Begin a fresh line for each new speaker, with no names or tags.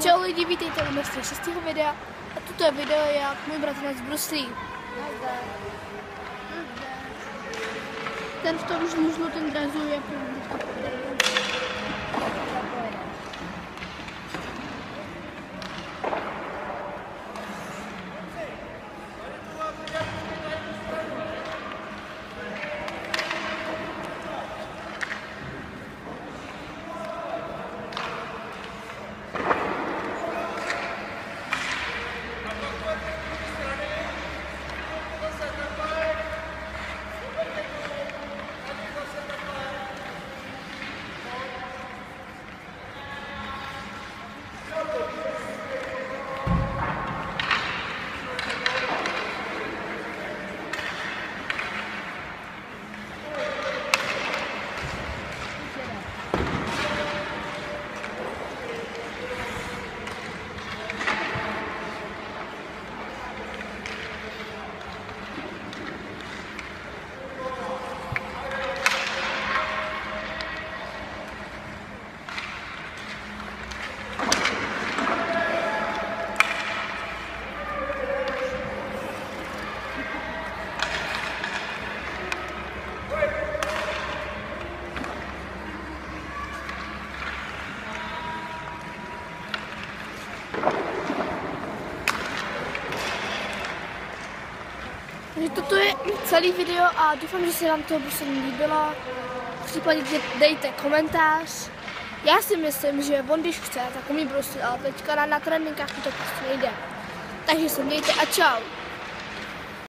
Čau lidi, vítejte u mého 6. videa a toto je video, jak můj bratranec Bruce Lee. Ten v tom žlutém dresu je Takže toto je celý video a doufám, že se vám to prostě líbilo. V případě dejte komentář. Já si myslím, že on když chce, tak umí bruslit, ale teďka na tréninkách to prostě nejde. Takže se mějte a čau.